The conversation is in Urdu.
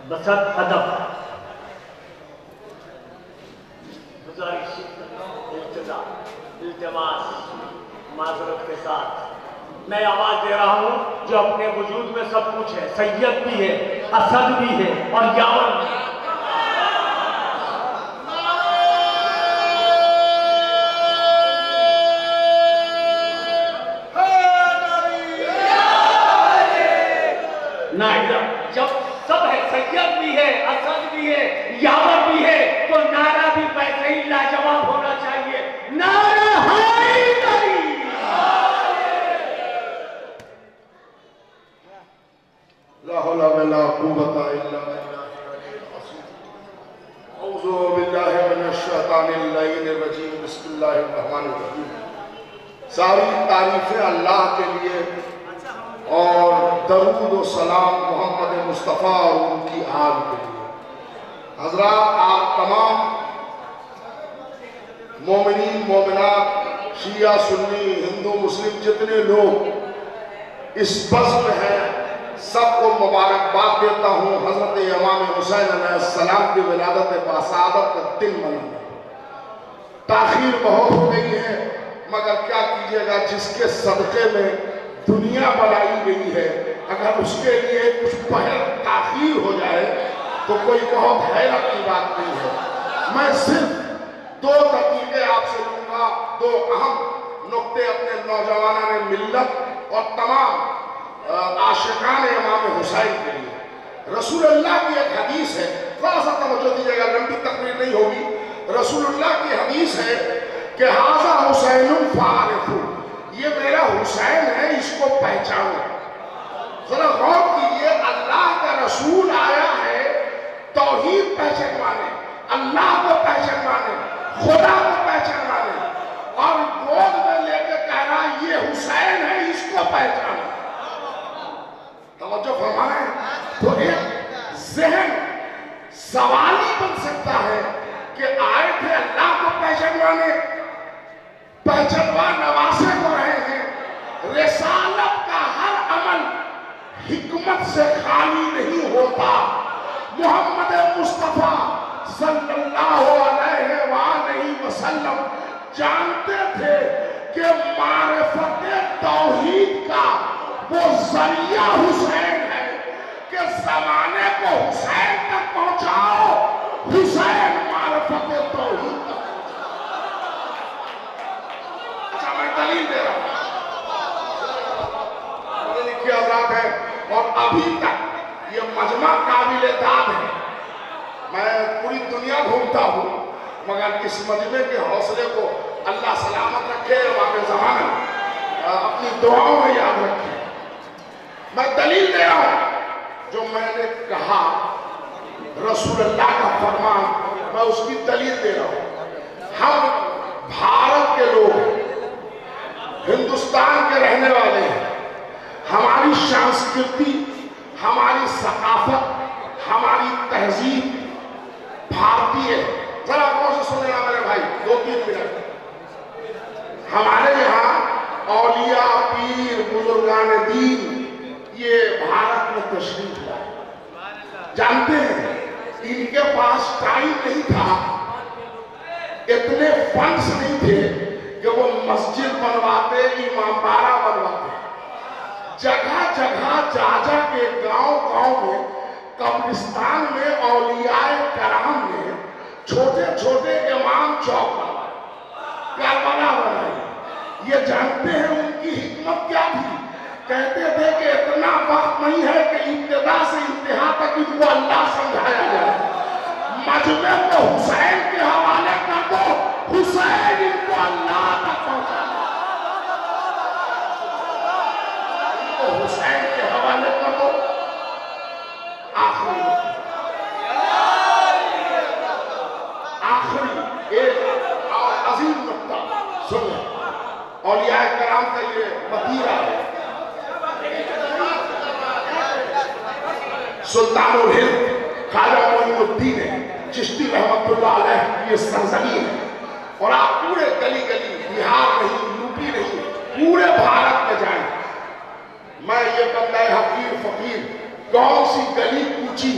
بسط ادب گزارش التماس معذرت کے ساتھ میں آواز دے رہا ہوں جو اپنے وجود میں سب کچھ ہے، سید بھی ہے، اسد بھی ہے اور یاور بھی ہے۔ جب سب ہے، سید بھی ہے، اسد بھی ہے، یاور بھی ہے، تو نعرہ بھی ویسے ہی لاجواب ہونا چاہیے، نعرہ حیدری۔ لا حول ولا قوة الا بالله العلي العظيم۔ اعوذ باللہ من الشیطان اللعین الرجیم، بسم اللہ الرحمن الرحیم۔ ساری تعریفیں اللہ کے لیے اور درود و سلام محمد مصطفیٰ اور ان کی آل کے لیے۔ حضرات، آپ تمام مومنین مومنات، شیعہ سنی ہندو مسلم جتنے لوگ اس بزم میں ہیں، سب کو مبارکباد دیتا ہوں حضرت امام حسین علیہ السلام کی ولادت باسعادت کا دن منانا۔ تاخیر بہت ہو گئی ہے، مگر کیا کیجئے گا، جس کے صدقے میں دنیا بنائی گئی ہے، اگر اس کے لیے کچھ پہر تاخیر ہو جائے تو کوئی بہت حیرت کی بات نہیں ہے۔ میں صرف 2 دقیقے آپ سے لوں گا، 2 اہم نقطے اپنے نوجوانان ملت اور تمام عاشقان امام حسین کے لیے۔ رسول اللہ کی ایک حدیث ہے، تھوڑا سا توجہ دیجیے گا، لمبی تقریر نہیں ہوگی۔ رسول اللہ کی حدیث ہے کہ ھذا حسین فاعرفوا، یہ میرا حسین ہے، اس کو پہچانو۔ ذرا غور کیجئے، اللہ کا رسول آیا ہے توحید پہچانوانے، اللہ کو پہچانوانے، خدا کو پہچانوانے، اور گود میں لے کے کہہ رہا یہ حسین ہے، اس کو پہچانو۔ توجہ فرمائیں، تو ایک ذہن سوالی بن سکتا ہے کہ آئے تھے اللہ کو پہچانوانے، پہچانوا نواسے کو رہے ہیں۔ رسالت کا ہر عمل حکمت سے خالی نہیں ہوتا۔ محمد مصطفیٰ صلی اللہ علیہ وآلہ وسلم جانتے تھے کہ معرفت توحید کا وہ ذریعہ حسین ہے کہ زمانے کو حسین تک پہنچاؤ، حسین معرفت توحید تک۔ اچھا، میں دلیل دے رہا ہوں، لکھی حضرات ہے، اور ابھی تک یہ مجمع قابل داد ہے۔ میں پوری دنیا گھومتا ہوں، مگر اس مجمع کے حوصلے کو اللہ سلامت رکھے، امام زمانہ اپنی دعاؤں میں یاد رکھے۔ میں دلیل دے رہا ہوں، جو میں نے کہا رسول اللہ کا فرمان، میں اس کی دلیل دے رہا ہوں۔ ہم بھارت کے لوگ ہیں، ہندوستان کے رہنے والے ہیں، ہماری سنسکرتی، ہماری ثقافت، ہماری تہذیب بھارتی ہے۔ ذرا غور سے سننا میرے بھائی، 2-3 منٹ۔ ہمارے یہاں اولیاء، پیر، بزرگان دین یہ بھارت میں تشریف لائے۔ جانتے ہیں ان کے پاس ٹائم نہیں تھا، اتنے فنڈز نہیں تھے کہ وہ مسجد بنواتے، امام باڑہ بنواتے۔ جگہ جگہ جا کے گاؤں میں قبرستان میں اولیاء کرام نے چھوٹے چھوٹے امام چوک بنوائے، کربلا بنائی۔ یہ جانتے ہیں ان کی حکمت کیا تھی؟ کہتے تھے کہ اتنا وقت نہیں ہے کہ ابتدا سے انتہا تک ان کو اللہ سمجھایا جائے۔ مجمع کو حسین کے حوالے کر دو، حسین ان کو اللہ تک پہنچا دو۔ ان کو حسین کے حوالے کر دو۔ آخری ایک عظیم نقطہ سنیں، اولیاء کرام کا یہ وطیرہ ہے۔ سلطان الہند خواجہ معین الدین چشتی رحمت اللہ علیہ کی یہ سرزمین ہے، اور آپ پورے گلی گلی، بہار نہیں، یوپی نہیں، پورے بھارت میں جائیں، میں یہ بندہ حقیر فقیر کون سی گلی کوچی